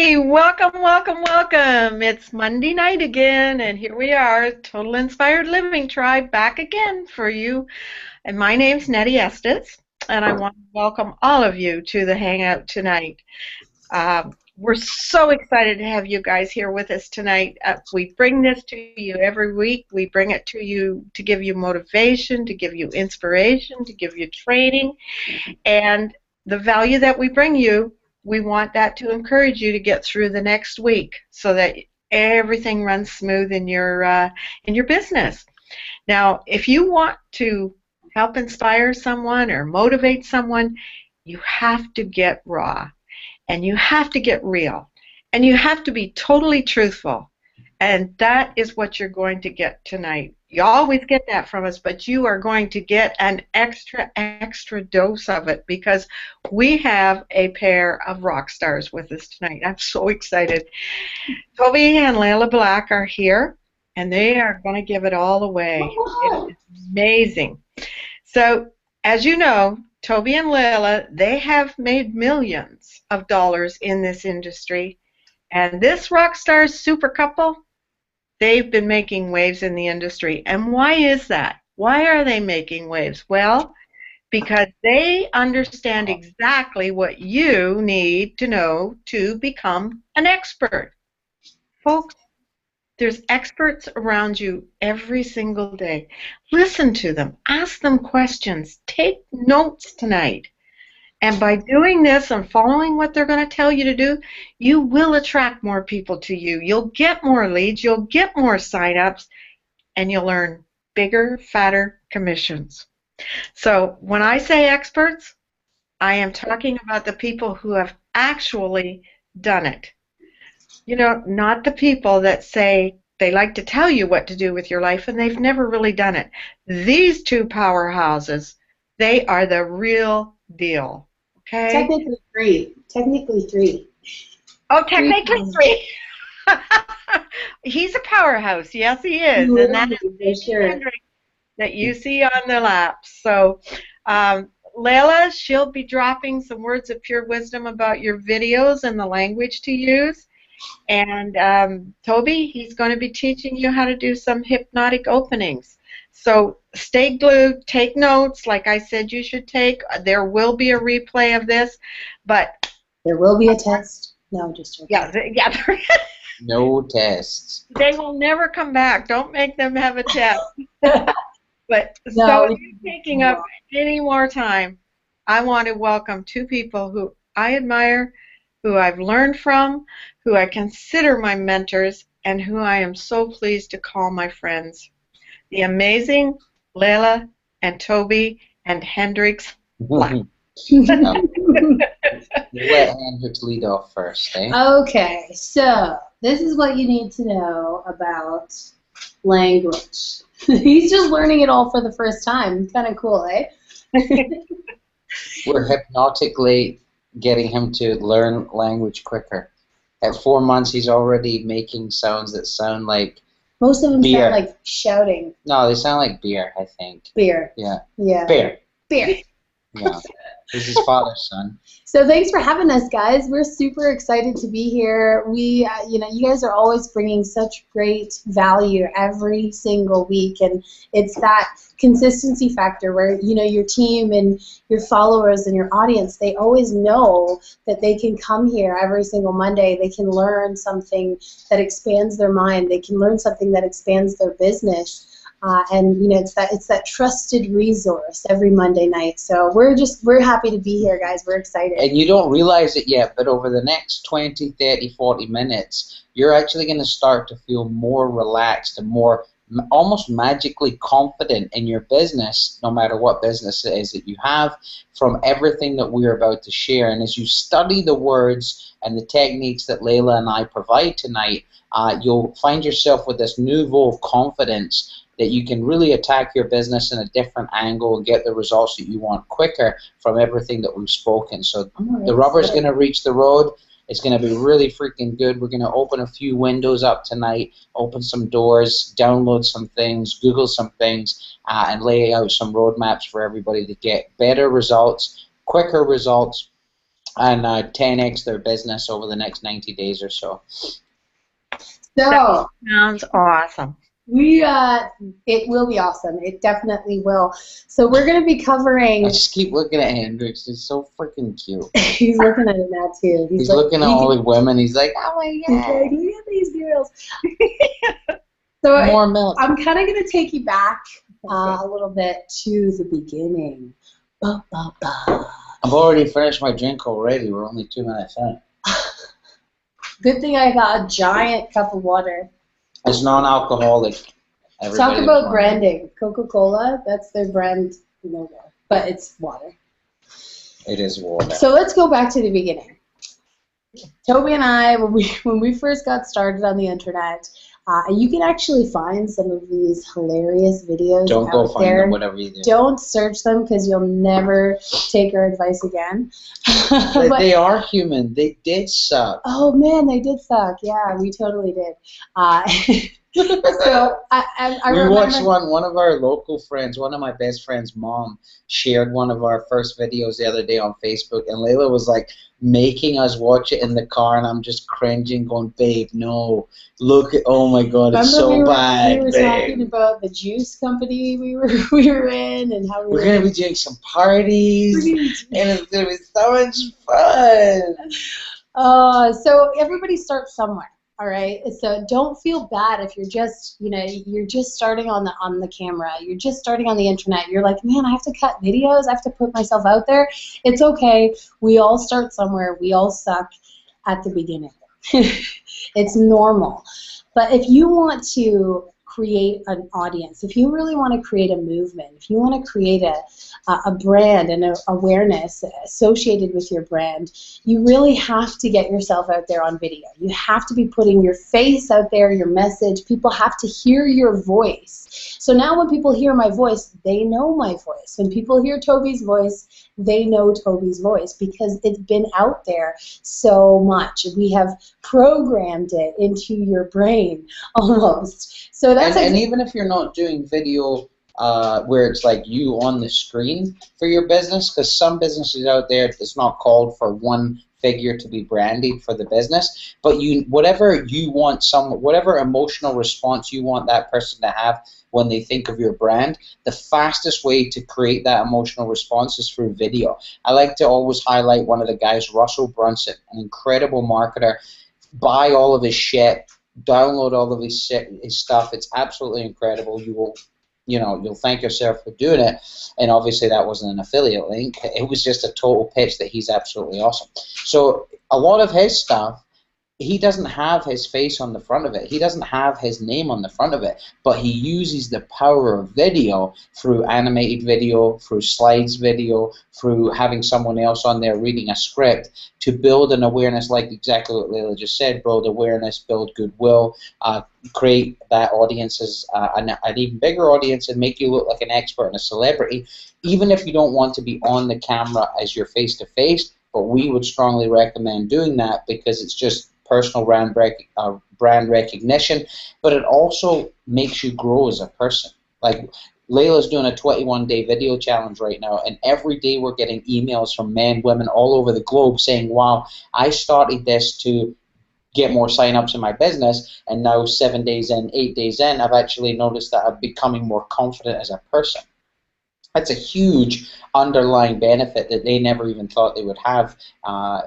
Hey, welcome, welcome, welcome. It's Monday night again, and here we are, Total Inspired Living Tribe, back again for you. And my name's Nettie Estes, and I want to welcome all of you to the Hangout tonight. We're so excited to have you guys here with us tonight. We bring this to you every week. We bring it to you to give you motivation, to give you inspiration, to give you training, and the value that we bring you, we want that to encourage you to get through the next week so that everything runs smooth in your business. Now, if you want to help inspire someone or motivate someone, you have to get raw and you have to get real and you have to be totally truthful. And that is what you're going to get tonight. You always get that from us, but you are going to get an extra dose of it because we have a pair of rock stars with us tonight. I'm so excited. Toby and Layla Black are here, and they are going to give it all away. It is amazing. So, as you know, Toby and Layla, they have made millions of dollars in this industry, and this rock stars super couple, they've been making waves in the industry. And why is that? Why are they making waves? Well, because they understand exactly what you need to know to become an expert. Folks, there's experts around you every single day. Listen to them. Ask them questions. Take notes tonight. And by doing this and following what they're going to tell you to do, you will attract more people to you. You'll get more leads, you'll get more sign-ups, and you'll earn bigger, fatter commissions. So when I say experts, I am talking about the people who have actually done it. You know, not the people that say they like to tell you what to do with your life and they've never really done it. These two powerhouses, they are the real deal. Okay? Technically three. Technically three. Oh, technically three. He's a powerhouse. Yes, he is. And that is Hendrix that you see on the laps. So, Layla, she'll be dropping some words of pure wisdom about your videos and the language to use. And Toby, he's going to be teaching you how to do some hypnotic openings. So stay glued, take notes, like I said you should take. There will be a replay of this, but... There will be a test. No, just joking. Yeah. No tests. They will never come back. Don't make them have a test. But No, so if you're taking up any more time, I want to welcome two people who I admire, who I've learned from, who I consider my mentors, and who I am so pleased to call my friends. The amazing Layla and Toby and Hendrix Black. Let Hendrix lead off first, eh? Okay, so this is what you need to know about language. He's just learning it all for the first time. Kind of cool, eh? We're hypnotically getting him to learn language quicker. At 4 months, he's already making sounds that sound like Most of them beer. sound like shouting. No, they sound like beer, I think. Beer. Yeah. Yeah. Beer. Beer. Yeah. This is his father's son. So thanks for having us, guys. We're super excited to be here. We, you guys are always bringing such great value every single week, and it's that consistency factor where, your team and your followers and your audience, they always know that they can come here every single Monday. They can learn something that expands their mind. They can learn something that expands their business. And it's that trusted resource every Monday night. So we're happy to be here, guys. We're excited. And you don't realize it yet, but over the next 20, 30, 40 minutes, you're actually going to start to feel more relaxed and more almost magically confident in your business, no matter what business it is that you have, from everything that we're about to share. And as you study the words and the techniques that Layla and I provide tonight, you'll find yourself with this nouveau of confidence that you can really attack your business in a different angle and get the results that you want quicker from everything that we've spoken. So the rubber's going to reach the road. It's going to be really freaking good. We're going to open a few windows up tonight, open some doors, download some things, Google some things, and lay out some roadmaps for everybody to get better results, quicker results, and 10x their business over the next 90 days or so. So Sounds awesome. it will be awesome. It definitely will. So we're going to be I covering. just keep looking at Hendrix. He's so freaking cute. He's looking at it now too. He's looking at all the women. He's like, oh my He's like, god, look at these girls. So more milk. I'm kind of going to take you back a little bit to the beginning. Ba, ba, ba. I've already finished my drink already. We're only 2 minutes in. Good thing I got a giant cup of water. It's non-alcoholic. Talk about branding. Coca-Cola, that's their brand logo, but it's water. It is water. So let's go back to the beginning. Toby and I, when we first got started on the internet, you can actually find some of these hilarious videos Don't go out find there. them, whatever you do. Don't search them because you'll never take our advice again. But they are human. They did suck. Oh man, they did suck. Yeah, we totally did. So I We remember, watched one of our local friends, one of my best friend's mom, shared one of our first videos the other day on Facebook, and Layla was like making us watch it in the car, and I'm just cringing, going, babe, no, look at, oh my god, it's so bad, we were talking about the juice company we were in, and how we're gonna be doing some parties, and it's gonna be so much fun. So everybody starts somewhere. All right, so don't feel bad if you're just, you're just starting on the camera, you're just starting on the internet. You're like, man, I have to cut videos, I have to put myself out there. It's okay. We all start somewhere. We all suck at the beginning. It's normal. But if you want to create an audience, if you really want to create a movement, if you want to create a brand and an awareness associated with your brand, you really have to get yourself out there on video. You have to be putting your face out there, your message. People have to hear your voice. So now when people hear my voice, they know my voice. When people hear Toby's voice, they know Toby's voice because it's been out there so much. We have programmed it into your brain almost. So that's and even if you're not doing video where it's like you on the screen for your business, because some businesses out there, it's not called for one figure to be branded for the business, but whatever you want, whatever emotional response you want that person to have when they think of your brand, the fastest way to create that emotional response is through video. I like to always highlight one of the guys, Russell Brunson, an incredible marketer. Buy all of his shit, download all of his stuff. It's absolutely incredible. You'll thank yourself for doing it. And obviously that wasn't an affiliate link. It was just a total pitch that he's absolutely awesome. So a lot of his stuff, he doesn't have his face on the front of it. He doesn't have his name on the front of it, but he uses the power of video through animated video, through slides video, through having someone else on there reading a script to build an awareness, like exactly what Layla just said, build awareness, build goodwill, create that audience as an even bigger audience and make you look like an expert and a celebrity, even if you don't want to be on the camera as your face-to-face. But we would strongly recommend doing that because it's just personal brand recognition, but it also makes you grow as a person. Like Layla's doing a 21-day video challenge right now, and every day we're getting emails from men, women all over the globe saying, wow, I started this to get more sign-ups in my business, and now 7 days in, 8 days in, I've actually noticed that I'm becoming more confident as a person. That's a huge underlying benefit that they never even thought they would have,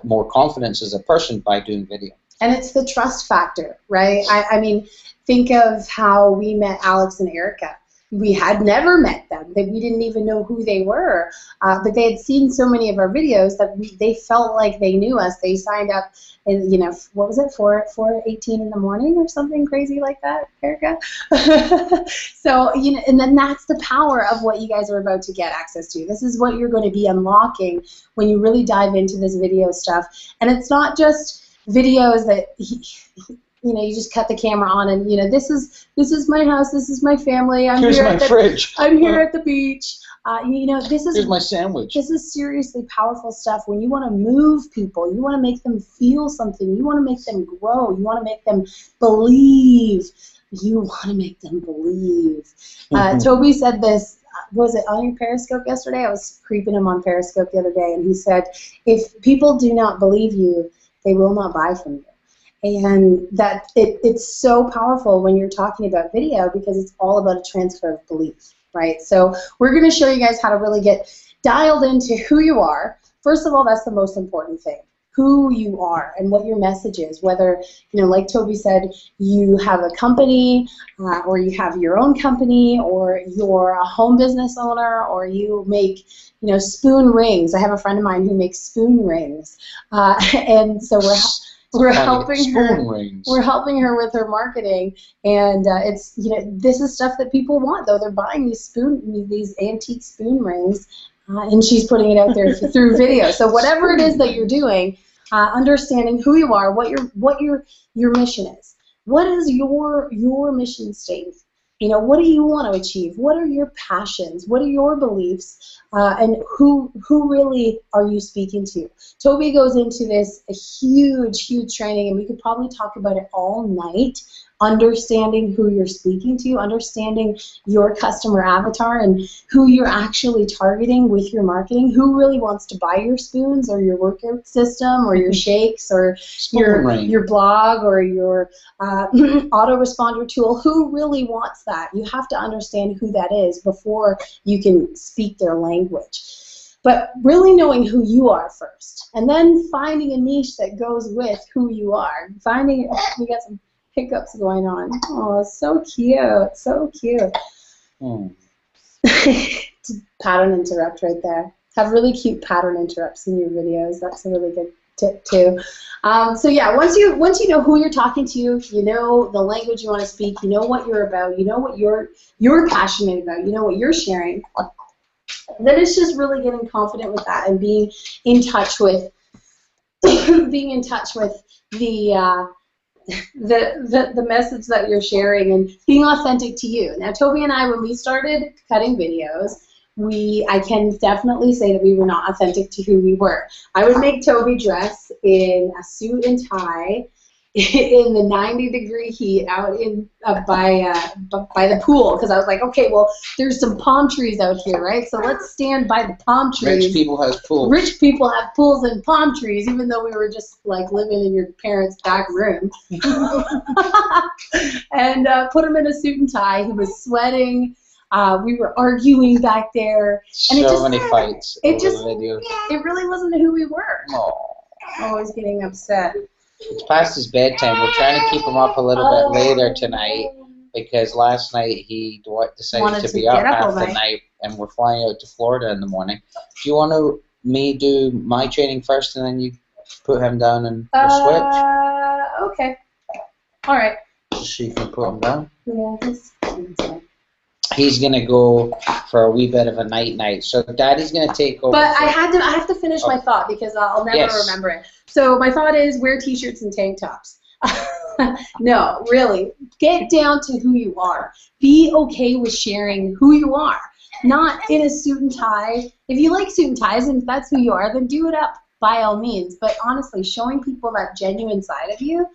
more confidence as a person by doing video. And it's the trust factor, right? I mean, think of how we met Alex and Erica. We had never met them. We didn't even know who they were. But they had seen so many of our videos that they felt like they knew us. They signed up, and what was it, 4:18 in the morning or something crazy like that, Erica? So, and then that's the power of what you guys are about to get access to. This is what you're going to be unlocking when you really dive into this video stuff. And it's not just videos that you just cut the camera on and this is my house, this is my family, Here's my fridge. I'm here at the beach. Here's my sandwich. This is seriously powerful stuff. When you want to move people, you want to make them feel something, you want to make them grow, you want to make them believe. Toby said this was it on your Periscope yesterday? I was creeping him on Periscope the other day, and he said, if people do not believe you, they will not buy from you. And that it's so powerful when you're talking about video because it's all about a transfer of belief, right? So we're going to show you guys how to really get dialed into who you are. First of all, that's the most important thing, who you are and what your message is. Whether, like Toby said, you have a company or you have your own company or you're a home business owner or you make, spoon rings. I have a friend of mine who makes spoon rings. And so we're helping her. We're helping her with her marketing, and it's this is stuff that people want though. They're buying these antique spoon rings, and she's putting it out there through video. So whatever it is that you're doing, understanding who you are, what your mission is. What is your mission statement? What do you want to achieve? What are your passions? What are your beliefs? And who really are you speaking to? Toby goes into this a huge training, and we could probably talk about it all night. Understanding who you're speaking to, understanding your customer avatar and who you're actually targeting with your marketing, who really wants to buy your spoons or your workout system or your shakes or your blog or your autoresponder tool, who really wants that? You have to understand who that is before you can speak their language. But really knowing who you are first, and then finding a niche that goes with who you are. We got some hiccups going on. Oh, so cute, so cute. Pattern interrupt right there. Have really cute pattern interrupts in your videos. That's a really good tip too. So yeah, once you know who you're talking to, you know the language you want to speak, you know what you're about, you know what you're passionate about, you know what you're sharing. Then it's just really getting confident with that and being in touch with the message that you're sharing and being authentic to you. Now, Toby and I, when we started cutting videos, I can definitely say that we were not authentic to who we were. I would make Toby dress in a suit and tie in the 90-degree heat out by the pool, because I was like, okay, well, there's some palm trees out here, right? So let's stand by the palm trees. Rich people have pools. Rich people have pools and palm trees, even though we were just like living in your parents' back room. And put him in a suit and tie. He was sweating. We were arguing back there. And so many fights over the video. It really wasn't who we were. Aww. Always getting upset. It's past his bedtime. We're trying to keep him up a little bit later tonight because last night he decided to be up half the night, and we're flying out to Florida in the morning. Do you want me do my training first and then you put him down and we'll switch? Okay. All right. So she can put him down? Yeah, he's going to go for a wee bit of a night. So Daddy's going to take over. But I have to finish my thought because I'll never remember it. So my thought is wear t-shirts and tank tops. No, really. Get down to who you are. Be okay with sharing who you are. Not in a suit and tie. If you like suit and ties and if that's who you are, then do it up by all means. But honestly, showing people that genuine side of you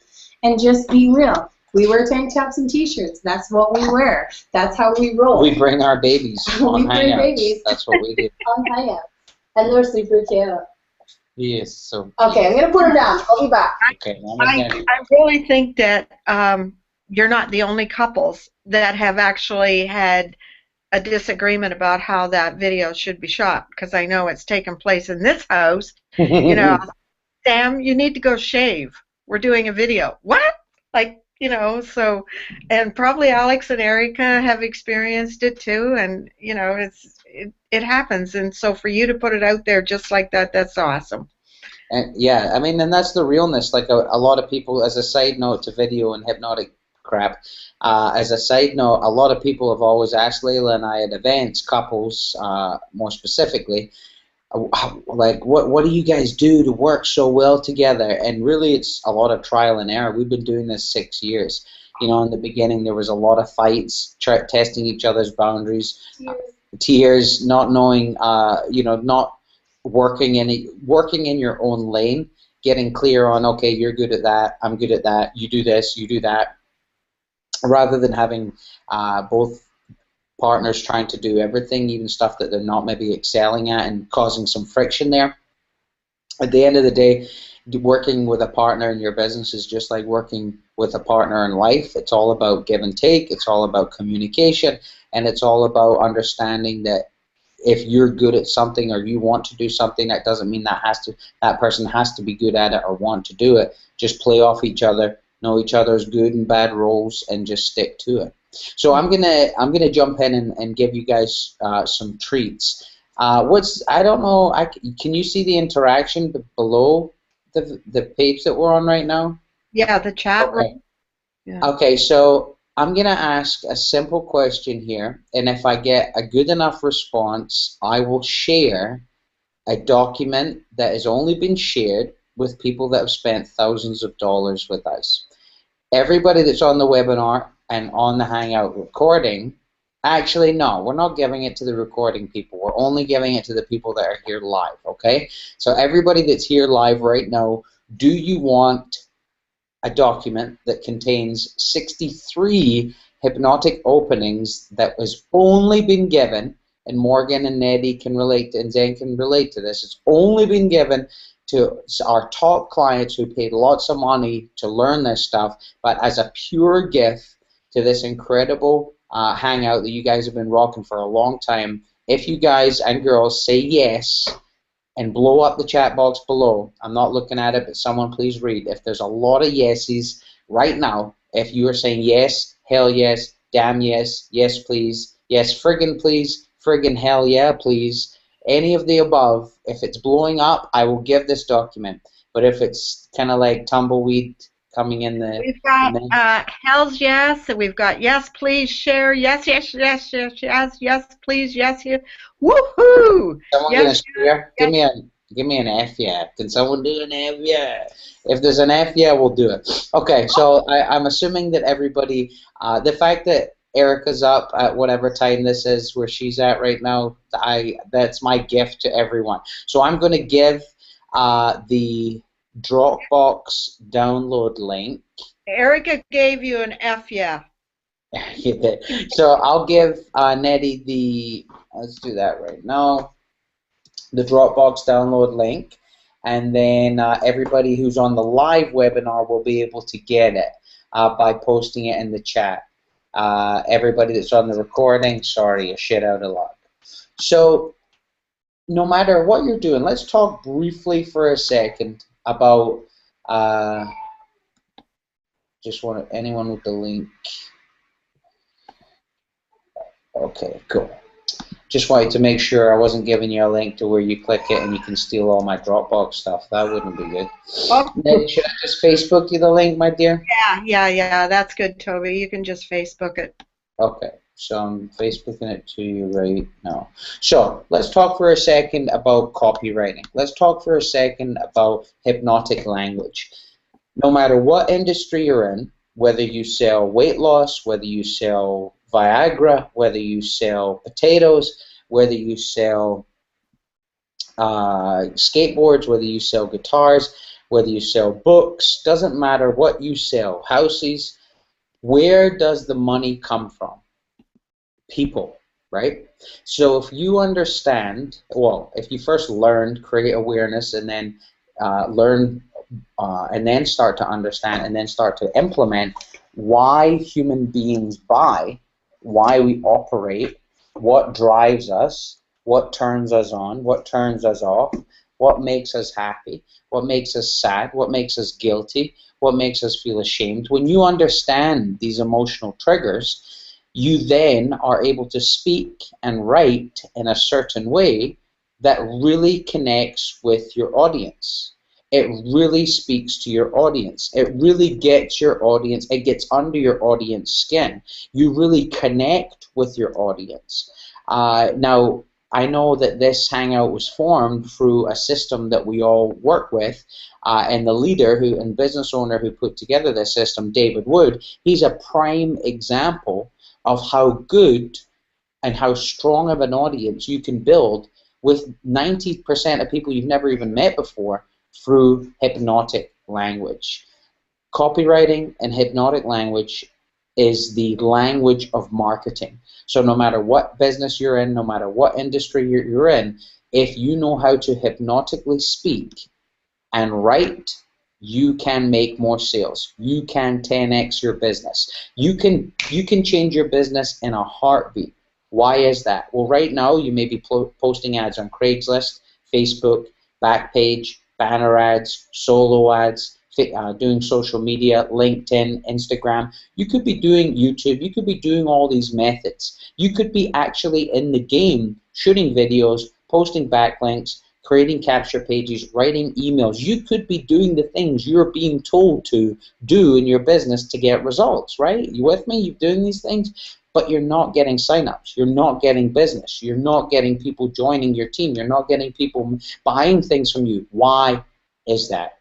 and just being real. We wear tank tops and t-shirts. That's what we wear. That's how we roll. We bring our babies on Hangouts. Babies. That's what we do. On Hangouts. And they're super cute. Yes. So. Okay, I'm going to put her down. I'll be back. Okay. I really think that you're not the only couples that have actually had a disagreement about how that video should be shot, because I know it's taken place in this house. Sam, you need to go shave. We're doing a video. What? So, and probably Alex and Erica have experienced it too, and it happens, and so for you to put it out there just like that, that's awesome. And yeah, I mean, and that's the realness. Like a lot of people, as a side note to video and hypnotic crap, as a side note, a lot of people have always asked Layla and I at events, couples more specifically, like what do you guys do to work so well together? And really it's a lot of trial and error. We've been doing this 6 years. In the beginning there was a lot of fights, testing each other's boundaries, tears, not knowing, not working in your own lane, getting clear on, okay, you're good at that, I'm good at that, you do this, you do that, rather than having both partners trying to do everything, even stuff that they're not maybe excelling at, and causing some friction there. At the end of the day, working with a partner in your business is just like working with a partner in life. It's all about give and take. It's all about communication, and it's all about understanding that if you're good at something or you want to do something, that doesn't mean that person has to be good at it or want to do it. Just play off each other, know each other's good and bad roles, and just stick to it. So I'm gonna jump in and give you guys some treats. I don't know. Can you see the interaction below the page that we're on right now? Yeah, the chat Okay. room. Yeah. Okay, so I'm going to ask a simple question here, and if I get a good enough response, I will share a document that has only been shared with people that have spent thousands of dollars with us. Everybody that's on the webinar and on the Hangout recording, actually, no, we're not giving it to the recording people. We're only giving it to the people that are here live, okay? So everybody that's here live right now, do you want a document that contains 63 hypnotic openings that has only been given, and Morgan and Nettie can relate, and Zen can relate to this, it's only been given to our top clients who paid lots of money to learn this stuff, but as a pure gift to this incredible hangout that you guys have been rocking for a long time. If you guys and girls say yes, and blow up the chat box below. I'm not looking at it, but someone please read. If there's a lot of yeses right now, if you are saying yes, hell yes, damn yes, yes please, yes friggin' please, friggin' hell yeah please, any of the above, if it's blowing up, I will give this document. But if it's kind of like tumbleweed coming in the We've got main, hell's yes, and we've got yes, please share, yes, yes, yes, yes, yes, yes, please, yes, yes, woohoo! someone gonna Yes, share? yes, Give me an F yeah. Can someone do an F yeah? If there's an F yeah, we'll do it. Okay, so I'm assuming that everybody, the fact that Erica's up at whatever time this is where she's at right now, that's my gift to everyone. So I'm going to give the Dropbox download link. Erica gave you an F, yeah. So I'll give Nettie let's do that right now, the Dropbox download link, and then everybody who's on the live webinar will be able to get it by posting it in the chat. Everybody that's on the recording, sorry, a shit out of luck. So no matter what you're doing, let's talk briefly for a second about anyone with the link. Okay, cool. Just wanted to make sure I wasn't giving you a link to where you click it and you can steal all my Dropbox stuff. That wouldn't be good. Oh, Nettie, should I just Facebook you the link, my dear? yeah, that's good, Toby. You can just Facebook it. Okay, so I'm Facebooking it to you right now. So let's talk for a second about copywriting. Let's talk for a second about hypnotic language. No matter what industry you're in, whether you sell weight loss, whether you sell Viagra, whether you sell potatoes, whether you sell skateboards, whether you sell guitars, whether you sell books, doesn't matter what you sell, houses, where does the money come from? People, right? So if you understand, well, if you first learned, create awareness, and then learn, and then start to understand, and then start to implement why human beings buy, why we operate, what drives us, what turns us on, what turns us off, what makes us happy, what makes us sad, what makes us guilty, what makes us feel ashamed. When you understand these emotional triggers, you then are able to speak and write in a certain way that really connects with your audience. It really speaks to your audience. It really gets your audience, it gets under your audience skin. You really connect with your audience. Now, I know that this Hangout was formed through a system that we all work with, and the leader and business owner who put together this system, David Wood, he's a prime example of how good and how strong of an audience you can build with 90% of people you've never even met before through hypnotic language. Copywriting and hypnotic language is the language of marketing. So no matter what business you're in, no matter what industry you're in, if you know how to hypnotically speak and write, you can make more sales. You can 10x your business. You can change your business in a heartbeat. Why is that? Well, right now you may be posting ads on Craigslist, Facebook, Backpage, banner ads, solo ads, doing social media, LinkedIn, Instagram. You could be doing YouTube. You could be doing all these methods. You could be actually in the game shooting videos, posting backlinks, creating capture pages, writing emails. You could be doing the things you're being told to do in your business to get results, right? You with me? You're doing these things, but you're not getting signups. You're not getting business. You're not getting people joining your team. You're not getting people buying things from you. Why is that?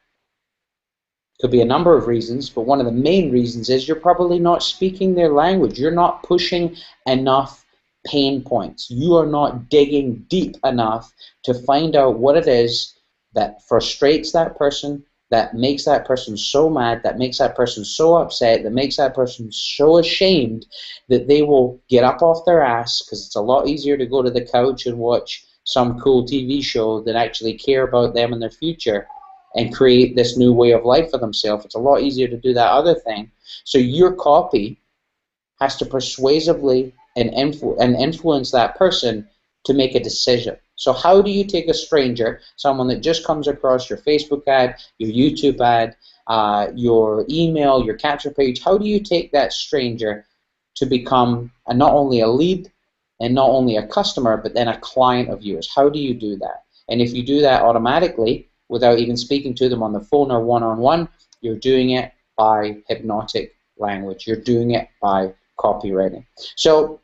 Could be a number of reasons, but one of the main reasons is you're probably not speaking their language. You're not pushing enough pain points. You are not digging deep enough to find out what it is that frustrates that person, that makes that person so mad, that makes that person so upset, that makes that person so ashamed that they will get up off their ass, because it's a lot easier to go to the couch and watch some cool TV show than actually care about them and their future and create this new way of life for themselves. It's a lot easier to do that other thing. So your copy has to persuasively and influence that person to make a decision. So how do you take a stranger, someone that just comes across your Facebook ad, your YouTube ad, your email, your capture page, how do you take that stranger to become not only a lead and not only a customer, but then a client of yours? How do you do that? And if you do that automatically, without even speaking to them on the phone or one-on-one, you're doing it by hypnotic language. You're doing it by copywriting. So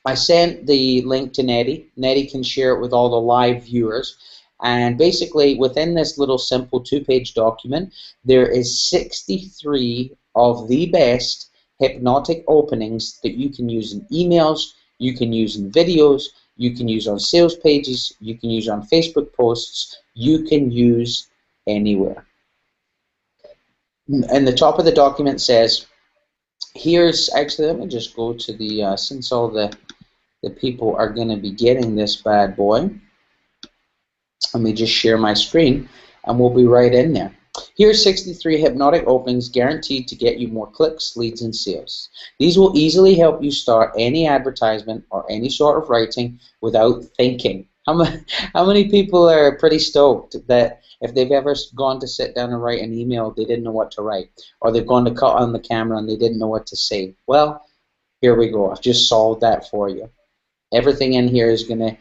I sent the link to Nettie. Nettie can share it with all the live viewers. And basically, within this little simple two-page document, there is 63 of the best hypnotic openings that you can use in emails, you can use in videos, you can use on sales pages, you can use on Facebook posts, you can use anywhere. And the top of the document says, here's, actually, let me just go to the, since all the people are going to be getting this bad boy, let me just share my screen, and we'll be right in there. Here's 63 hypnotic openings guaranteed to get you more clicks, leads, and sales. These will easily help you start any advertisement or any sort of writing without thinking. How many people are pretty stoked that if they've ever gone to sit down and write an email, they didn't know what to write, or they've gone to cut on the camera and they didn't know what to say? Well, here we go. I've just solved that for you. Everything in here is going to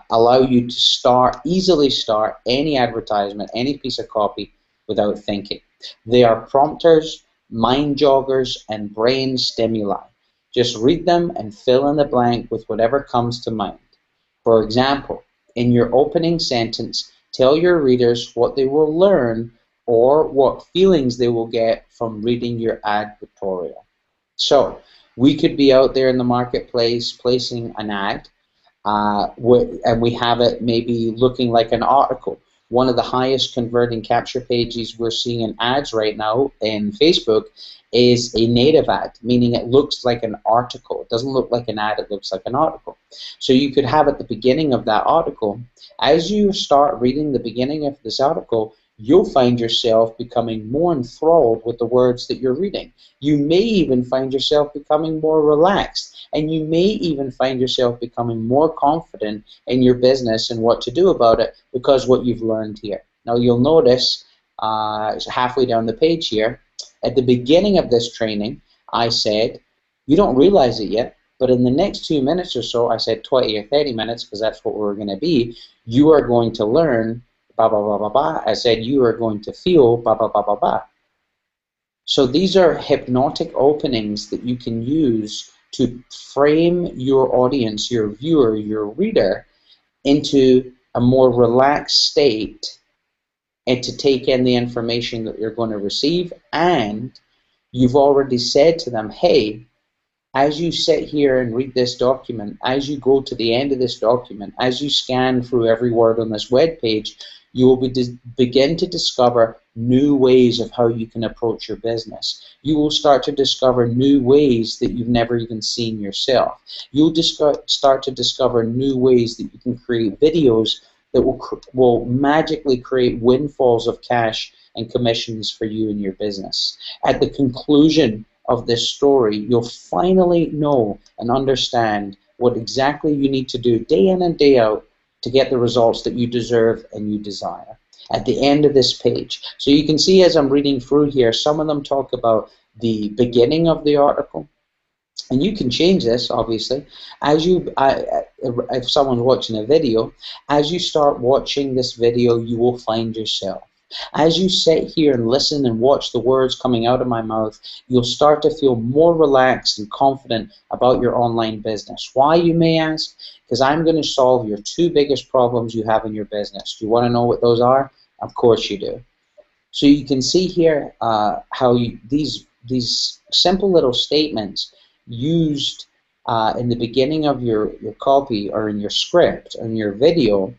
allow you to easily start any advertisement, any piece of copy without thinking. They are prompters, mind joggers, and brain stimuli. Just read them and fill in the blank with whatever comes to mind. For example, in your opening sentence, tell your readers what they will learn or what feelings they will get from reading your advertorial. So, we could be out there in the marketplace placing an ad, and we have it maybe looking like an article. One of the highest converting capture pages we're seeing in ads right now in Facebook is a native ad, meaning it looks like an article. It doesn't look like an ad, it looks like an article. So you could have at the beginning of that article, as you start reading the beginning of this article, you'll find yourself becoming more enthralled with the words that you're reading. You may even find yourself becoming more relaxed, and you may even find yourself becoming more confident in your business and what to do about it because what you've learned here. Now you'll notice halfway down the page here, at the beginning of this training, I said, you don't realize it yet, but in the next 2 minutes or so, I said 20 or 30 minutes because that's what we're going to be, you are going to learn blah, blah, blah, blah, blah. I said you are going to feel blah, blah, blah, blah, blah. So these are hypnotic openings that you can use to frame your audience, your viewer, your reader, into a more relaxed state and to take in the information that you're going to receive. And you've already said to them, hey, as you sit here and read this document, as you go to the end of this document, as you scan through every word on this web page, You will begin to discover new ways of how you can approach your business. You will start to discover new ways that you've never even seen yourself. You'll start to discover new ways that you can create videos that will magically create windfalls of cash and commissions for you and your business. At the conclusion of this story, you'll finally know and understand what exactly you need to do day in and day out to get the results that you deserve and you desire. At the end of this page, so you can see as I'm reading through here, some of them talk about the beginning of the article, and you can change this obviously as if someone's watching a video. As you start watching this video, you will find yourself. As you sit here and listen and watch the words coming out of my mouth, you'll start to feel more relaxed and confident about your online business. Why, you may ask? Because I'm going to solve your two biggest problems you have in your business. Do you want to know what those are? Of course you do. So you can see here how these simple little statements used in the beginning of your copy or in your script or in your video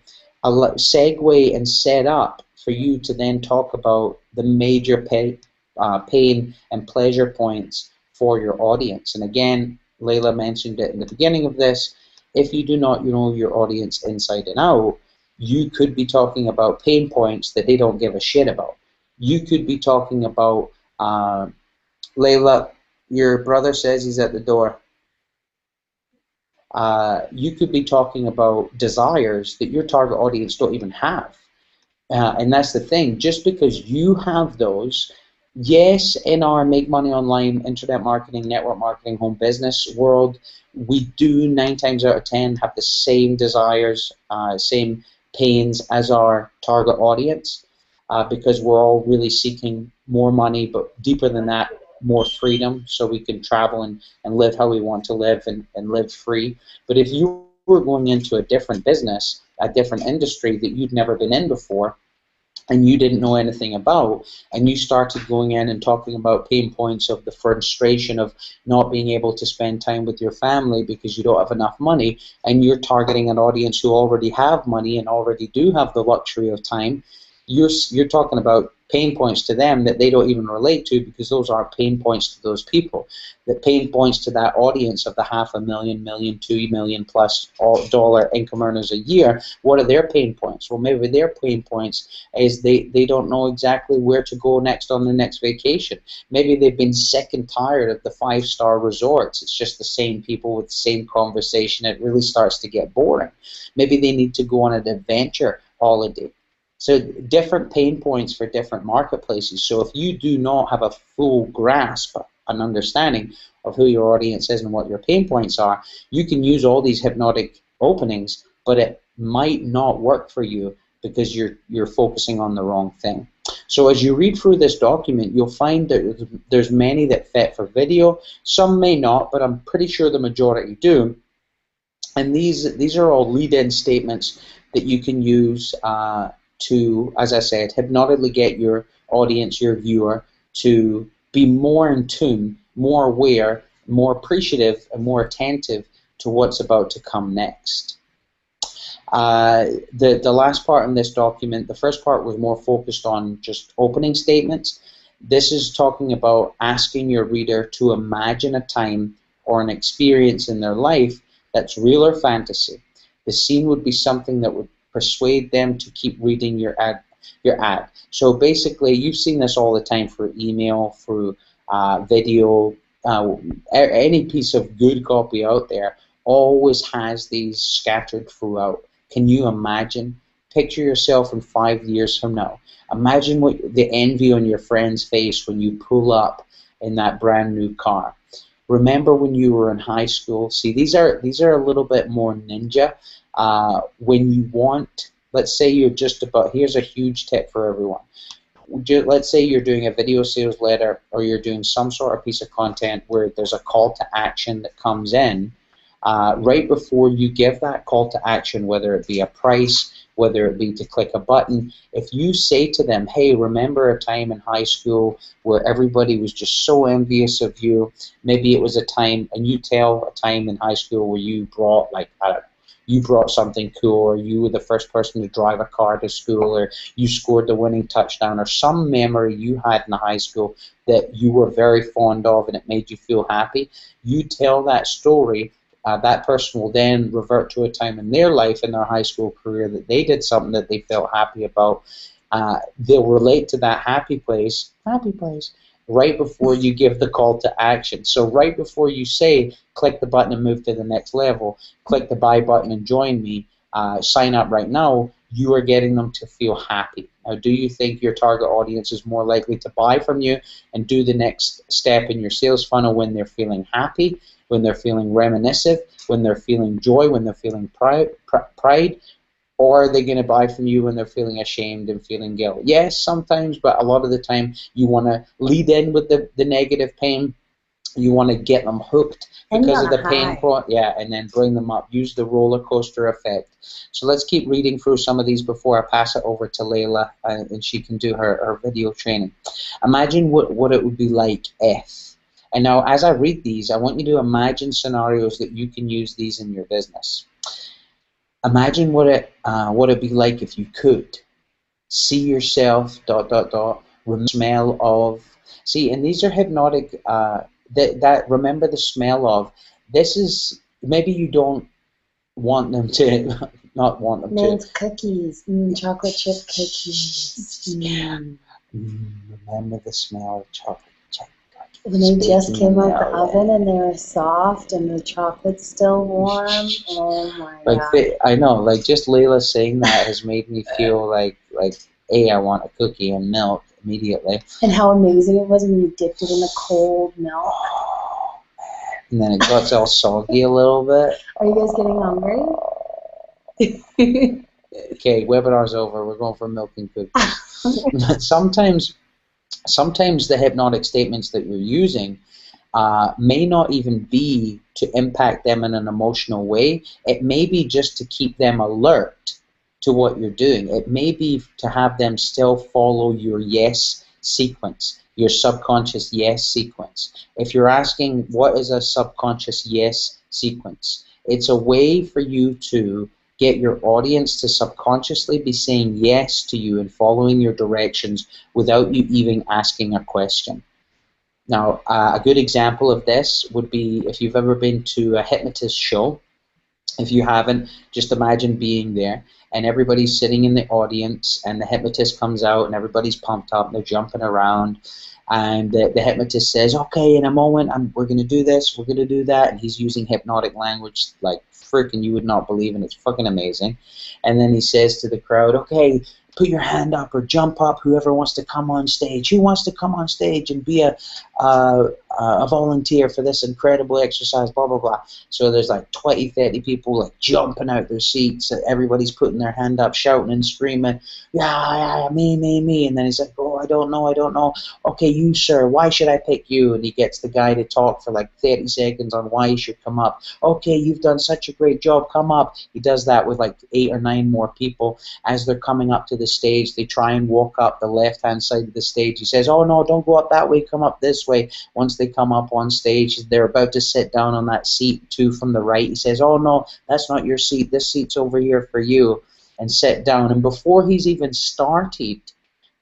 segue and set up for you to then talk about the major pain and pleasure points for your audience. And again, Layla mentioned it in the beginning of this, if you do not know your audience inside and out, you could be talking about pain points that they don't give a shit about. You could be talking about, Layla, your brother says he's at the door. You could be talking about desires that your target audience don't even have. And that's the thing, just because you have those, yes, in our make money online, internet marketing, network marketing, home business world, we do 9 times out of 10 have the same desires, same pains as our target audience, because we're all really seeking more money, but deeper than that, more freedom, so we can travel and live how we want to live and live free. But if you were going into a different business, a different industry that you'd never been in before, and you didn't know anything about, and you started going in and talking about pain points of the frustration of not being able to spend time with your family because you don't have enough money, and you're targeting an audience who already have money and already do have the luxury of time, you're talking about pain points to them that they don't even relate to, because those aren't pain points to those people. The pain points to that audience of the 500,000, million, 2 million plus dollar income earners a year, what are their pain points? Well, maybe their pain points is they don't know exactly where to go next on the next vacation. Maybe they've been sick and tired of the 5-star resorts. It's just the same people with the same conversation. It really starts to get boring. Maybe they need to go on an adventure holiday. So different pain points for different marketplaces. So if you do not have a full grasp and understanding of who your audience is and what your pain points are, you can use all these hypnotic openings, but it might not work for you because you're focusing on the wrong thing. So as you read through this document, you'll find that there's many that fit for video. Some may not, but I'm pretty sure the majority do. And these are all lead-in statements that you can use to, as I said, hypnotically get your audience, your viewer, to be more in tune, more aware, more appreciative, and more attentive to what's about to come next. The last part in this document, the first part was more focused on just opening statements. This is talking about asking your reader to imagine a time or an experience in their life that's real or fantasy. The scene would be something that would persuade them to keep reading your ad. So basically, you've seen this all the time through email, through video, any piece of good copy out there always has these scattered throughout. Can you imagine? Picture yourself in 5 years from now. Imagine what the envy on your friend's face when you pull up in that brand new car. Remember when you were in high school? See, these are a little bit more ninja. When you want, let's say you're just about, here's a huge tip for everyone. Let's say you're doing a video sales letter, or you're doing some sort of piece of content where there's a call to action that comes in. Right before you give that call to action, whether it be a price, whether it be to click a button, if you say to them, hey, remember a time in high school where everybody was just so envious of you, maybe it was a time, and you tell a time in high school where you brought like you brought something cool, or you were the first person to drive a car to school, or you scored the winning touchdown, or some memory you had in high school that you were very fond of and it made you feel happy. You tell that story, that person will then revert to a time in their life, in their high school career, that they did something that they felt happy about. They'll relate to that happy place, right before you give the call to action. So right before you say, click the button and move to the next level, click the buy button and join me, sign up right now, you are getting them to feel happy. Now, do you think your target audience is more likely to buy from you and do the next step in your sales funnel when they're feeling happy, when they're feeling reminiscent, when they're feeling joy, when they're feeling pride, or are they going to buy from you when they're feeling ashamed and feeling guilt? Yes, sometimes, but a lot of the time you want to lead in with the negative pain. You want to get them hooked And because on of a the pain high. point, yeah, and then bring them up. Use the roller coaster effect. So let's keep reading through some of these before I pass it over to Layla, and she can do her video training. Imagine what it would be like if. And now, as I read these, I want you to imagine scenarios that you can use these in your business. Imagine what it'd be like if you could see yourself remember the smell of. See, and these are hypnotic. That remember the smell of. This is maybe you don't want them to not want them to. Mint cookies, chocolate chip cookies. Remember the smell of chocolate chip cookies. When they just Speaking came of out the now, oven and they were soft and the chocolate's still warm. Oh my like god. I know, like just Layla saying that has made me feel like I want a cookie and milk immediately. And how amazing it was when you dipped it in the cold milk. And then it got all soggy a little bit. Are you guys getting hungry? Okay, webinar's over. We're going for milk and cookies. Sometimes the hypnotic statements that you're using may not even be to impact them in an emotional way. It may be just to keep them alert to what you're doing. It may be to have them still follow your yes sequence, your subconscious yes sequence. If you're asking what is a subconscious yes sequence, it's a way for you to get your audience to subconsciously be saying yes to you and following your directions without you even asking a question. Now, a good example of this would be if you've ever been to a hypnotist show. If you haven't, just imagine being there and everybody's sitting in the audience and the hypnotist comes out and everybody's pumped up and they're jumping around and the hypnotist says, okay, in a moment we're going to do this, we're going to do that, and he's using hypnotic language like freaking you would not believe, and it's fucking amazing. And then he says to the crowd, okay, put your hand up or jump up, whoever wants to come on stage. Who wants to come on stage and be a volunteer for this incredible exercise, blah, blah, blah. So there's like 20, 30 people like jumping out their seats. Everybody's putting their hand up, shouting and screaming, yeah, me, me, me. And then he's like, oh, I don't know. Okay, you, sir, why should I pick you? And he gets the guy to talk for like 30 seconds on why he should come up. Okay, you've done such a great job, come up. He does that with like 8 or 9 more people. As they're coming up to the stage, they try and walk up the left-hand side of the stage. He says, oh, no, don't go up that way, come up this way. Once they come up on stage, they're about to sit down on that seat, 2 from the right. He says, oh, no, that's not your seat. This seat's over here for you. And sit down. And before he's even started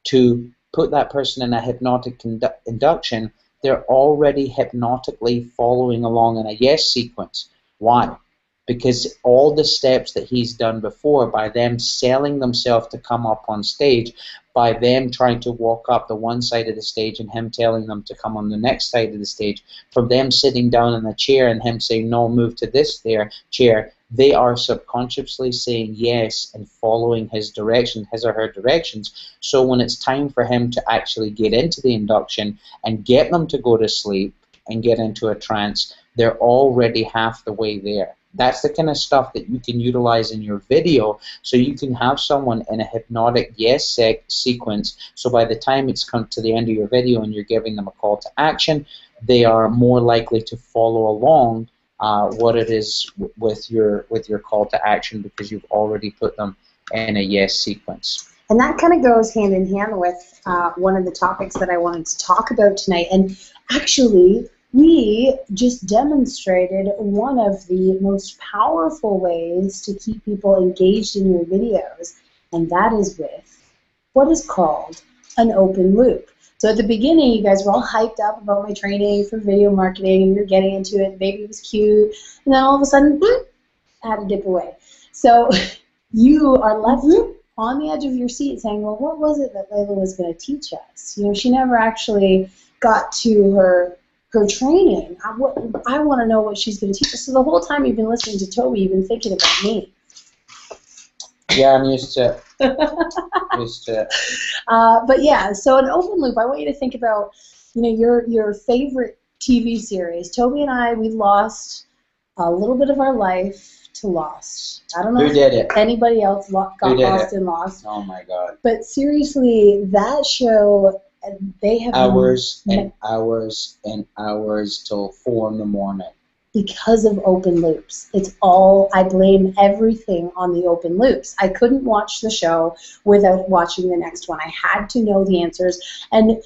to put that person in a hypnotic induction, they're already hypnotically following along in a yes sequence. Why? Because all the steps that he's done before, by them selling themselves to come up on stage, by them trying to walk up the one side of the stage and him telling them to come on the next side of the stage, from them sitting down in the chair and him saying, no, move to this chair, they are subconsciously saying yes and following his direction, his or her directions. So when it's time for him to actually get into the induction and get them to go to sleep and get into a trance, they're already half the way there. That's the kind of stuff that you can utilize in your video, so you can have someone in a hypnotic yes sequence, so by the time it's come to the end of your video and you're giving them a call to action, they are more likely to follow along what it is with your call to action, because you've already put them in a yes sequence. And that kind of goes hand in hand with one of the topics that I wanted to talk about tonight. And actually, we just demonstrated one of the most powerful ways to keep people engaged in your videos, and that is with what is called an open loop. So at the beginning, you guys were all hyped up about my training for video marketing, and you're getting into it, the baby was cute, and then all of a sudden, bloop, I had to dip away. So you are left on the edge of your seat saying, well, what was it that Layla was going to teach us? You know, she never actually got to her training. I want to know what she's going to teach us. So the whole time you've been listening to Toby, you've been thinking about me. Yeah, I'm used to it. Used to it. But yeah, so an open loop, I want you to think about, you know, your favorite TV series. Toby and I, we lost a little bit of our life to Lost. I don't know Who did it? anybody else got lost in Lost. Oh my God. But seriously, that show, they have hours and hours and hours till 4 in the morning. Because of open loops. It's all, I blame everything on the open loops. I couldn't watch the show without watching the next one. I had to know the answers. And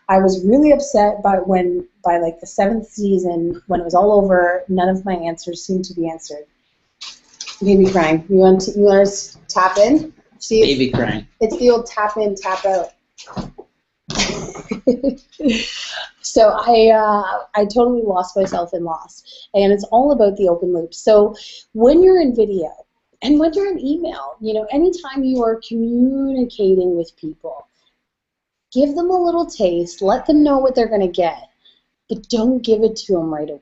I was really upset by like the 7th season, when it was all over, none of my answers seemed to be answered. Baby crying. You want to tap in? See, Baby crying. It's the old tap in, tap out. So I totally lost myself in Lost, and it's all about the open loop. So when you're in video and when you're in email, you know, anytime you are communicating with people, give them a little taste, let them know what they're going to get, but don't give it to them right away.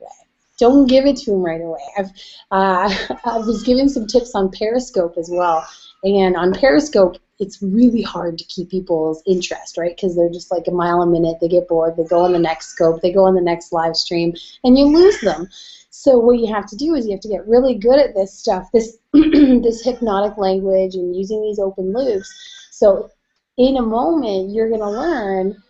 Don't give it to them right away. I was giving some tips on Periscope as well, and on Periscope, it's really hard to keep people's interest, right? Because they're just like a mile a minute. They get bored. They go on the next scope. They go on the next live stream, and you lose them. So what you have to do is you have to get really good at this stuff, this this hypnotic language, and using these open loops. So in a moment, you're going to learn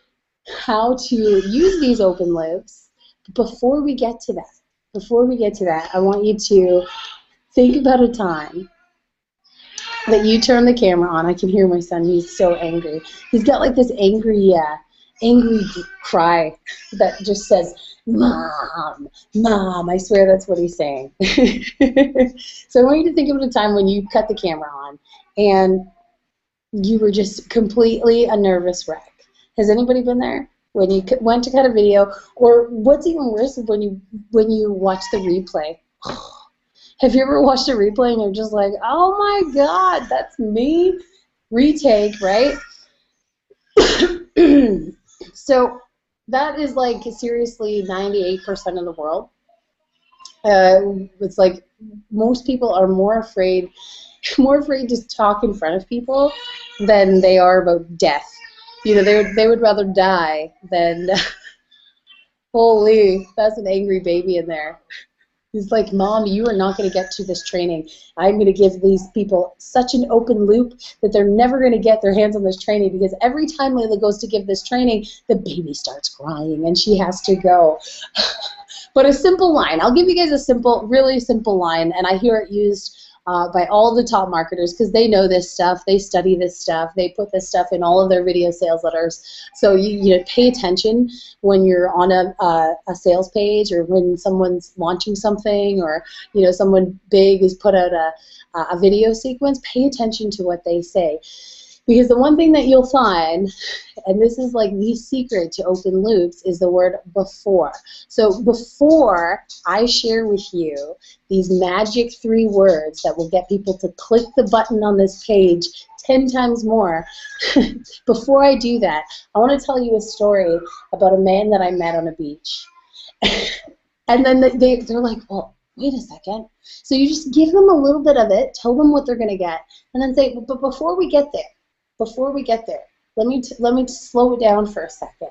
how to use these open loops. Before we get to that, I want you to think about a time that you turn the camera on. I can hear my son. He's so angry. He's got like this angry cry that just says, "Mom, Mom." I swear that's what he's saying. So I want you to think of a time when you cut the camera on and you were just completely a nervous wreck. Has anybody been there? When you went to cut a video, or what's even worse is when you watch the replay. Have you ever watched a replay and you're just like, oh my God, that's me? Retake, right? So that is like seriously 98% of the world. It's like most people are more afraid to talk in front of people than they are about death. You know, they would rather die than. Holy, that's an angry baby in there. He's like, Mom, you are not going to get to this training. I'm going to give these people such an open loop that they're never going to get their hands on this training, because every time Layla goes to give this training, the baby starts crying and she has to go. But a simple line. I'll give you guys a simple, really simple line, and I hear it used by all the top marketers because they know this stuff, they study this stuff, they put this stuff in all of their video sales letters. So you know, pay attention when you're on a sales page, or when someone's launching something, or you know, someone big has put out a video sequence. Pay attention to what they say. Because the one thing that you'll find, and this is like the secret to open loops, is the word before. So before I share with you these magic 3 words that will get people to click the button on this page 10 times more, before I do that, I want to tell you a story about a man that I met on a beach. And then they're like, well, wait a second. So you just give them a little bit of it, tell them what they're going to get, and then say, but before we get there, let me slow it down for a second.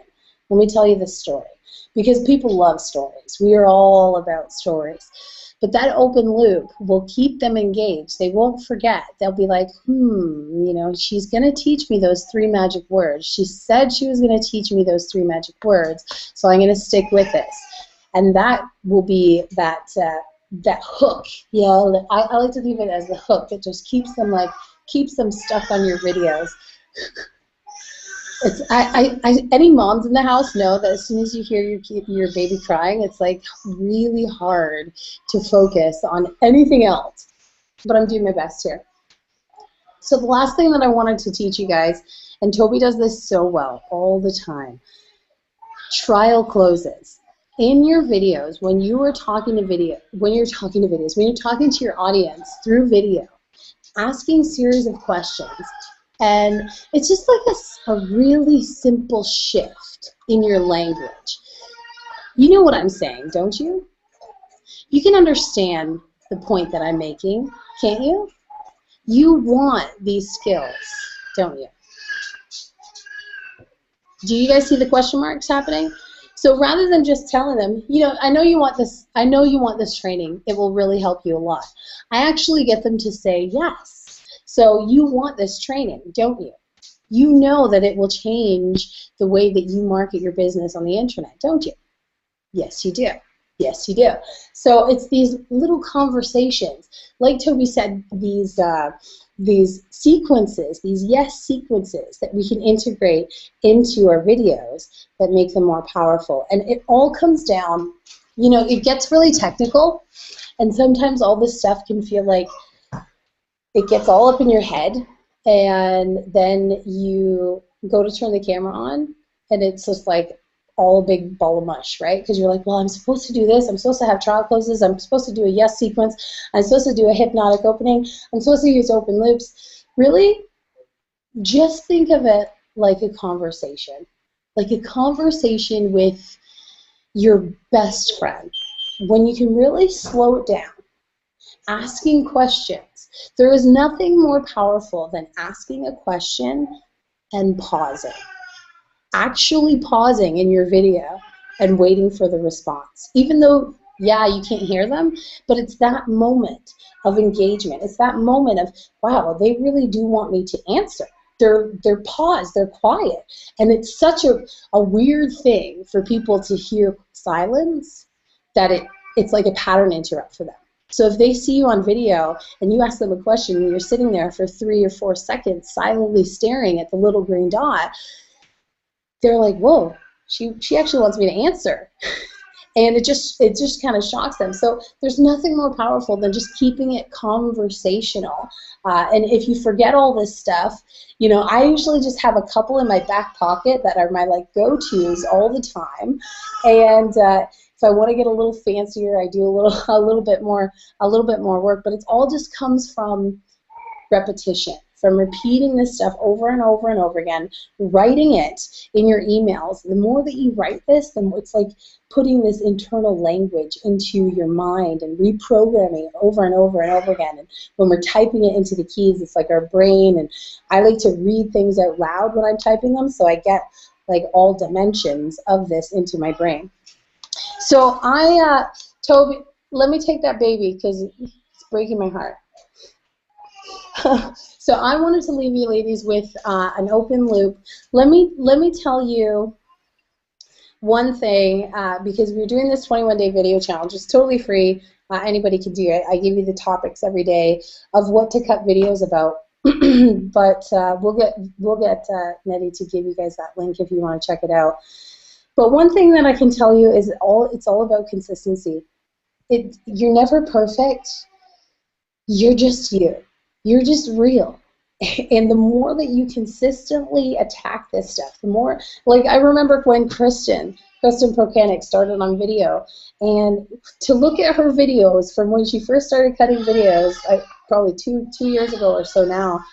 Let me tell you this story, because people love stories. We are all about stories. But that open loop will keep them engaged. They won't forget. They'll be like, you know, she's going to teach me those 3 magic words. She said she was going to teach me those 3 magic words, so I'm going to stick with this. And that will be that hook. You know, I like to leave it as the hook. It just keeps them stuck on your videos. Any moms in the house know that as soon as you hear your baby crying, it's like really hard to focus on anything else. But I'm doing my best here. So the last thing that I wanted to teach you guys, and Toby does this so well all the time, trial closes. In your videos, when you're talking to your audience through video, asking series of questions. And it's just like a really simple shift in your language. You know what I'm saying, don't you? You can understand the point that I'm making, can't you? You want these skills, don't you? Do you guys see the question marks happening? So rather than just telling them, I know you want this training, it will really help you a lot. I actually get them to say yes. So you want this training, don't you? You know that it will change the way that you market your business on the internet, don't you? Yes, you do. Yes, you do. So it's these little conversations. Like Toby said, these sequences, these yes sequences that we can integrate into our videos that make them more powerful. And it all comes down, it gets really technical, and sometimes all this stuff can feel like it gets all up in your head, and then you go to turn the camera on, and it's just like all a big ball of mush, right? Because you're like, well, I'm supposed to do this. I'm supposed to have trial closes. I'm supposed to do a yes sequence. I'm supposed to do a hypnotic opening. I'm supposed to use open loops. Really, just think of it like a conversation with your best friend. When you can really slow it down, asking questions. There is nothing more powerful than asking a question and pausing. Actually pausing in your video and waiting for the response. Even though, yeah, you can't hear them, but it's that moment of engagement. It's that moment of, wow, they really do want me to answer. They're paused, they're quiet. And it's such a weird thing for people to hear silence that it's like a pattern interrupt for them. So if they see you on video and you ask them a question and you're sitting there for 3 or 4 seconds silently staring at the little green dot, they're like, whoa, she actually wants me to answer. And it just kind of shocks them. So there's nothing more powerful than just keeping it conversational. And if you forget all this stuff, I usually just have a couple in my back pocket that are my go-tos all the time. And if I want to get a little fancier, I do a little bit more work. But it all just comes from repetition, from repeating this stuff over and over and over again, writing it in your emails. The more that you write this, the more it's like putting this internal language into your mind and reprogramming it over and over and over again. And when we're typing it into the keys, it's like our brain, and I like to read things out loud when I'm typing them, so I get all dimensions of this into my brain. So Toby, let me take that baby because it's breaking my heart. So I wanted to leave you ladies with an open loop. Let me tell you one thing, because we're doing this 21-day video challenge. It's totally free. Anybody can do it. I give you the topics every day of what to cut videos about. But we'll get Nettie to give you guys that link if you want to check it out. But one thing that I can tell you is it's all about consistency. You're never perfect. You're just you. You're just real. And the more that you consistently attack this stuff, the more, I remember when Kristen Prokanic started on video, and to look at her videos from when she first started cutting videos, probably two years ago or so now,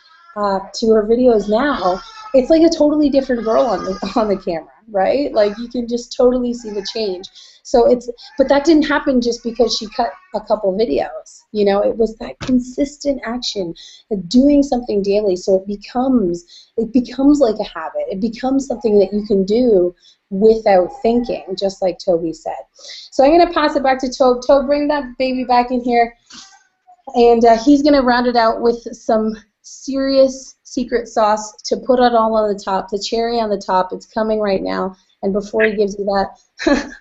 to her videos now, it's like a totally different girl on the camera, right? You can just totally see the change. So but that didn't happen just because she cut a couple videos. It was that consistent action of doing something daily. So it becomes like a habit. It becomes something that you can do without thinking, just like Toby said. So I'm going to pass it back to Toby. Toby, bring that baby back in here, and he's going to round it out with some serious secret sauce to put it all on the top, the cherry on the top. It's coming right now. And before he gives you that,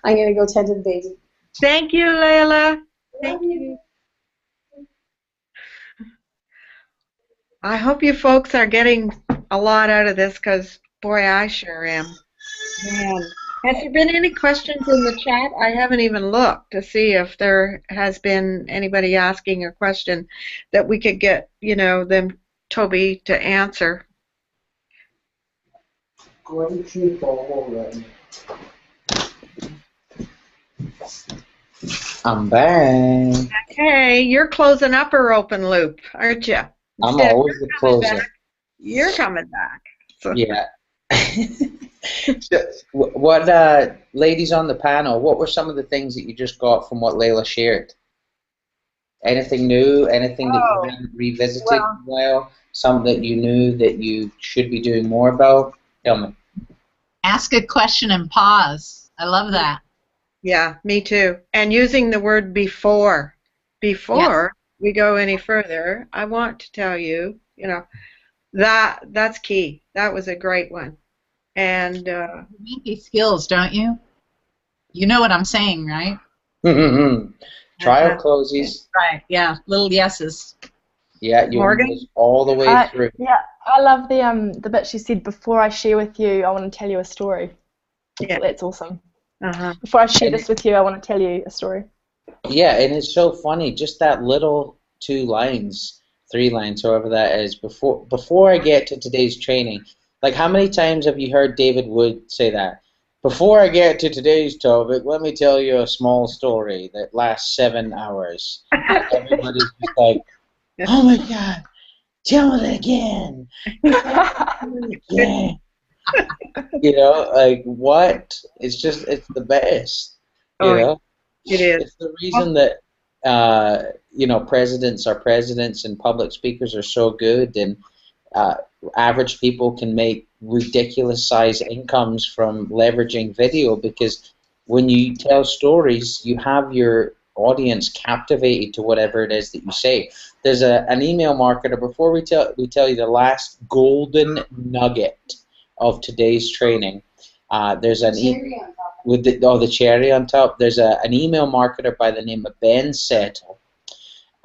I'm going to go tend to the baby. Thank you, Layla. Thank you. I hope you folks are getting a lot out of this, because Boy, I sure am. Man, has there been any questions in the chat? I haven't even looked to see if there has been anybody asking a question that we could get, them, Toby, to answer. I'm back. Hey, you're closing up or open loop, aren't you? I'm Instead of always the closer. you're coming back. So, Yeah. So, what, ladies on the panel, what were some of the things that you just got from what Layla shared? Anything new? Anything that you oh, hadn't revisited in well, a while? Something that you knew that you should be doing more about? Tell me. Ask a question and pause. I love that. yeah, me too. And using the word before. Yes. Before we go any further, I want to tell you, that's key. That was a great one. And You need these skills, don't you? You know what I'm saying, right? Trial closes. Right. Yeah. Little yeses. Yeah, you want Morgan? those all the way through. Yeah, I love the bit she said, before I share with you, I want to tell you a story. Yeah. That's awesome. Uh-huh. Before I share this with you, I want to tell you a story. Yeah, and it's so funny, just that little 2 lines, 3 lines, however that is, before I get to today's training. Like, how many times have you heard David Wood say that? Before I get to today's topic, let me tell you a small story that lasts 7 hours. Everybody's just like, oh my God, tell it again. Tell it again. Like, what? It's the best, you Oh, know? it is. It's the reason that presidents are presidents and public speakers are so good, and average people can make ridiculous size incomes from leveraging video, because when you tell stories, you have your audience captivated to whatever it is that you say. There's an email marketer. Before we tell you the last golden nugget of today's training. There's an with the cherry on top. There's an email marketer by the name of Ben Settle,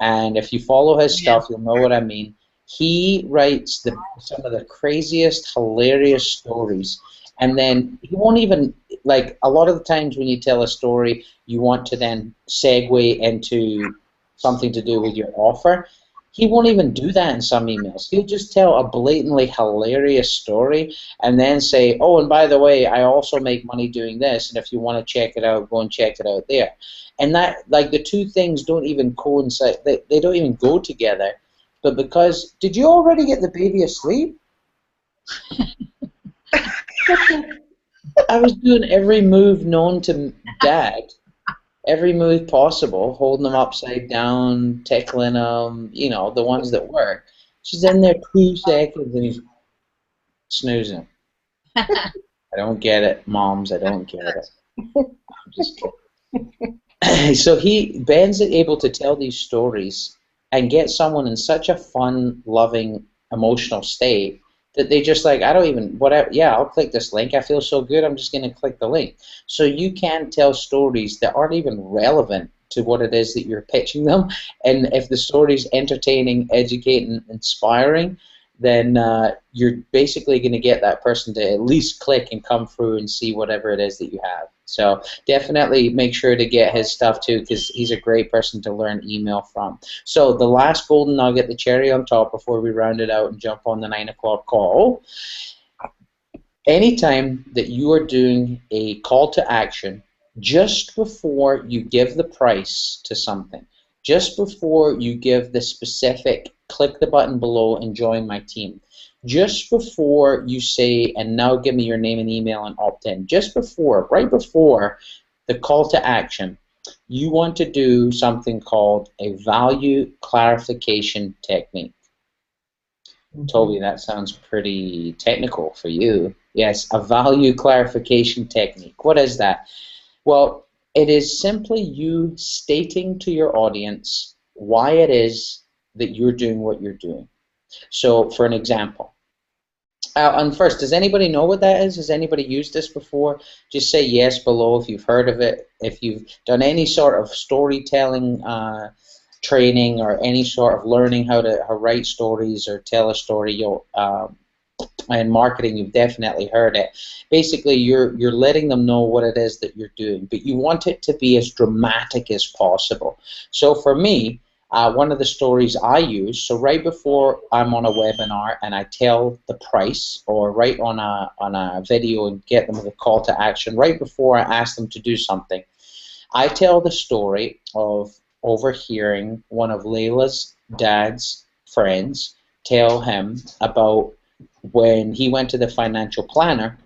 and if you follow his stuff, you'll know what I mean. He writes some of the craziest, hilarious stories, and then he won't even, like, a lot of the times when you tell a story, you want to then segue into something to do with your offer. He won't even do that in some emails. He'll just tell a blatantly hilarious story and then say, oh, and by the way, I also make money doing this, and if you want to check it out, go and check it out there. And that, like, the two things don't even coincide. They don't even go together. But because, did you already get the baby asleep? I was doing every move known to Dad. Every move possible, holding them upside down, tickling them, the ones that work. She's in there 2 seconds and he's snoozing. I don't get it, moms. I don't get it. I'm just kidding. So Ben's able to tell these stories and get someone in such a fun, loving, emotional state that they just like, I don't even, whatever, yeah, I'll click this link. I feel so good, I'm just going to click the link. So you can tell stories that aren't even relevant to what it is that you're pitching them. And if the story's entertaining, educating, inspiring, then you're basically going to get that person to at least click and come through and see whatever it is that you have. So definitely make sure to get his stuff too, because he's a great person to learn email from. So the last golden nugget, the cherry on top before we round it out and jump on the 9 o'clock call. Anytime that you are doing a call to action, just before you give the price to something, just before you give the specific click the button below and join my team, just before you say, and now give me your name and email and opt in, just before, right before the call to action, you want to do something called a value clarification technique. Toby, that sounds pretty technical for you. Yes, a value clarification technique. What is that? Well, it is simply you stating to your audience why it is that you're doing what you're doing. So, for an example, and first, does anybody know what that is? Has anybody used this before? Just say yes below if you've heard of it. If you've done any sort of storytelling training or any sort of learning how to write stories or tell a story, in marketing, you've definitely heard it. Basically, you're letting them know what it is that you're doing, but you want it to be as dramatic as possible. So for me, one of the stories I use, so right before I'm on a webinar and I tell the price, or right on a video and get them with a call to action, right before I ask them to do something, I tell the story of overhearing one of Layla's dad's friends tell him about when he went to the financial planner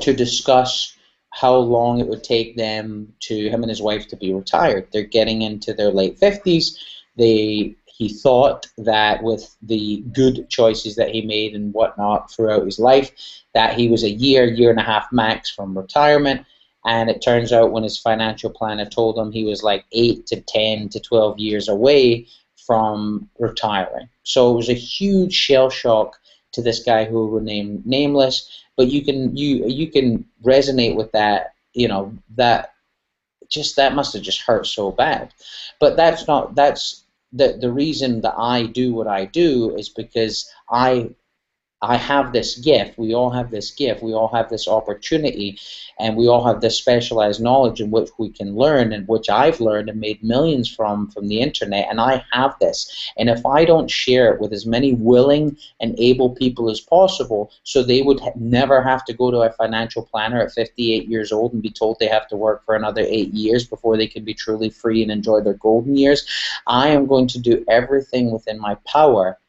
to discuss how long it would take him and his wife to be retired. They're getting into their late 50s. He thought that with the good choices that he made and whatnot throughout his life, that he was a year and a half max from retirement. And it turns out when his financial planner told him he was like 8 to 10 to 12 years away from retiring. So it was a huge shell shock to this guy who will remain nameless. But you can resonate with that. That must have just hurt so bad. But that's the reason that I do what I do is because I have this gift. We all have this gift. We all have this opportunity, and we all have this specialized knowledge in which we can learn, and which I've learned and made millions from the internet. And I have this. And if I don't share it with as many willing and able people as possible, so they would never have to go to a financial planner at 58 years old and be told they have to work for another 8 years before they can be truly free and enjoy their golden years, I am going to do everything within my power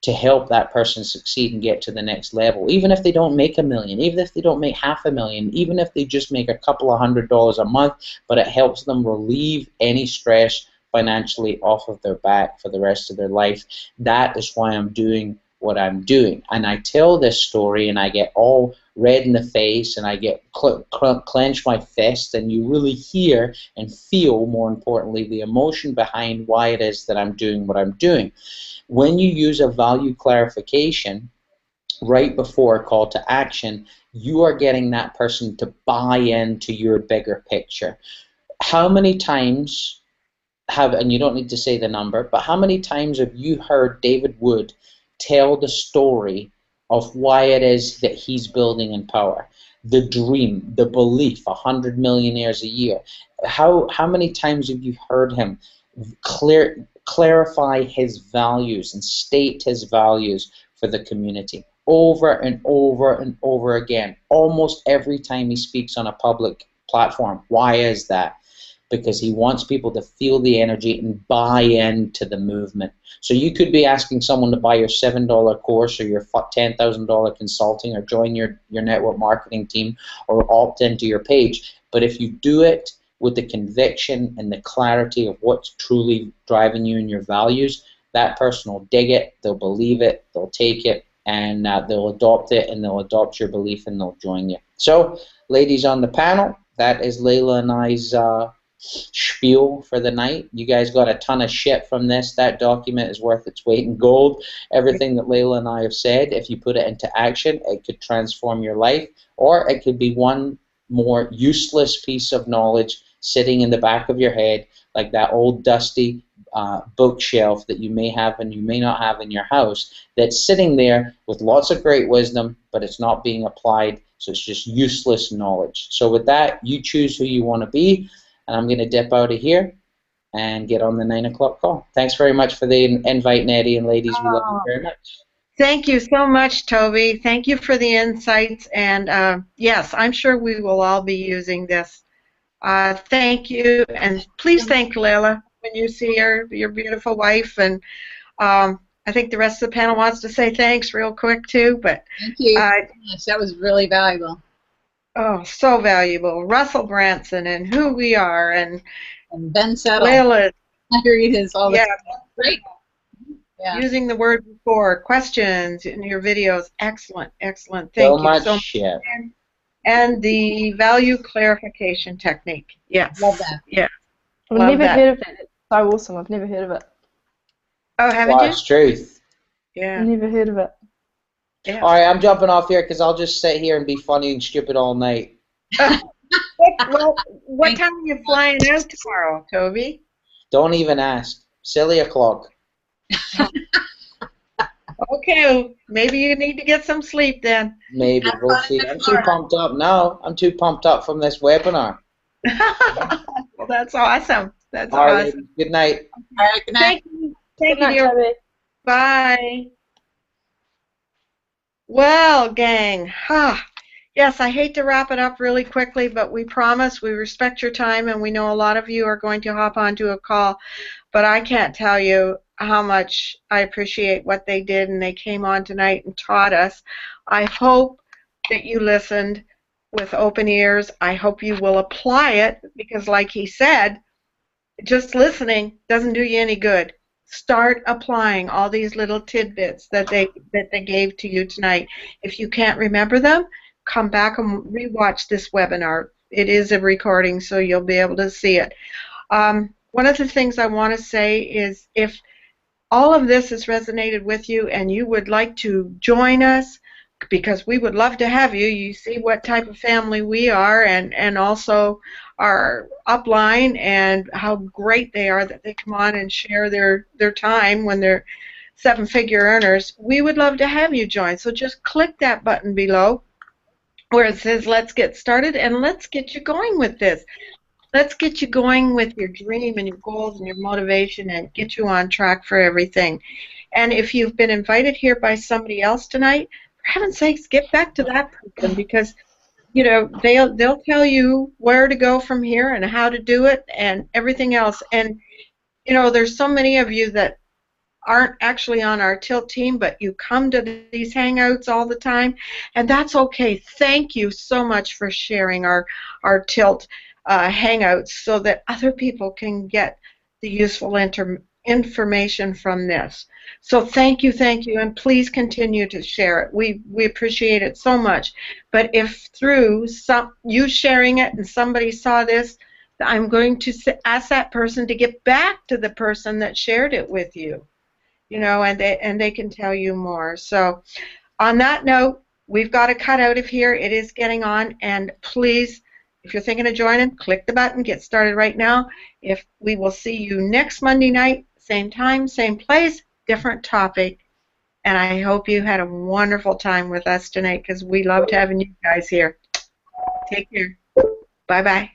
to help that person succeed and get to the next level. Even if they don't make $1 million, even if they don't make $500,000, even if they just make a couple of $100 a month, but it helps them relieve any stress financially off of their back for the rest of their life. That is why I'm doing what I'm doing. And I tell this story and I get all red in the face and I get clench my fist, and you really hear and feel, more importantly, the emotion behind why it is that I'm doing what I'm doing. When you use a value clarification right before a call to action, you are getting that person to buy into your bigger picture. How many times and you don't need to say the number, but how many times have you heard David Wood tell the story of why it is that he's building in power? The dream, the belief, 100 millionaires a year. How many times have you heard him clarify his values and state his values for the community over and over and over again, almost every time he speaks on a public platform? Why is that? Because he wants people to feel the energy and buy into the movement. So you could be asking someone to buy your $7 course or your $10,000 consulting, or join your network marketing team, or opt into your page. But if you do it with the conviction and the clarity of what's truly driving you and your values, that person will dig it, they'll believe it, they'll take it, and they'll adopt it, and they'll adopt your belief, and they'll join you. So, ladies on the panel, that is Layla and I's spiel for the night. You guys got a ton of shit from this. That document is worth its weight in gold. Everything that Layla and I have said, if you put it into action, it could transform your life, or it could be one more useless piece of knowledge sitting in the back of your head, like that old dusty bookshelf that you may have and you may not have in your house, that's sitting there with lots of great wisdom, but it's not being applied, so it's just useless knowledge. So with that, you choose who you want to be, and I'm going to dip out of here and get on the 9 o'clock call. Thanks very much for the invite, Nettie, and ladies, we love you very much. Thank you so much, Toby. Thank you for the insights, and yes, I'm sure we will all be using this. Thank you, and please thank Layla when you see her, your beautiful wife, and I think the rest of the panel wants to say thanks real quick too. But thank you. Yes, that was really valuable. Oh, so valuable. Russell Branson and who we are, and Ben Settle. Layla. Read his all the great. Yeah. Using the word before, questions in your videos, excellent, excellent. Thank you so much. Yeah. And the value clarification technique. Yes. Love that. Yeah. I've never heard of it. It's so awesome. I've never heard of it. Oh, haven't you? It's truth. Yeah. I've never heard of it. Yeah. All right, I'm jumping off here because I'll just sit here and be funny and stupid all night. Well, what time are you flying out tomorrow, Toby? Don't even ask. Silly o'clock. Okay, maybe you need to get some sleep then. Maybe, Have we'll fun see. in I'm too Florida. pumped up now. I'm too pumped up from this webinar. Well, that's awesome. That's All right, ladies, awesome. good night. All right, good night. Thank you. Good Thank you, night, dear. Toby. Bye. Well, gang, yes, I hate to wrap it up really quickly, but we promise we respect your time, and we know a lot of you are going to hop onto a call. But I can't tell you how much I appreciate what they did, and they came on tonight and taught us. I hope that you listened with open ears. I hope you will apply it because, like he said, just listening doesn't do you any good. Start applying all these little tidbits that they gave to you tonight. If you can't remember them, come back and rewatch this webinar. It is a recording, so you'll be able to see it. One of the things I want to say is if all of this has resonated with you and you would like to join us, because we would love to have you. You see what type of family we are, and also our upline and how great they are that they come on and share their time when they're seven-figure earners. We would love to have you join. So just click that button below where it says let's get started, and let's get you going with this. Let's get you going with your dream and your goals and your motivation and get you on track for everything. And if you've been invited here by somebody else tonight, for heaven's sakes, get back to that person because they'll tell you where to go from here and how to do it and everything else. And there's so many of you that aren't actually on our Tilt team, but you come to these hangouts all the time, and that's okay. Thank you so much for sharing our Tilt hangouts so that other people can get the useful information from this. So thank you, and please continue to share it. We appreciate it so much. But if through you sharing it and somebody saw this, I'm going to ask that person to get back to the person that shared it with you, and they can tell you more. So on that note, we've got to cut out of here. It is getting on, and please, if you're thinking of joining, click the button, get started right now. If we will see you next Monday night, same time, same place, different topic. And I hope you had a wonderful time with us tonight because we loved having you guys here. Take care. Bye-bye.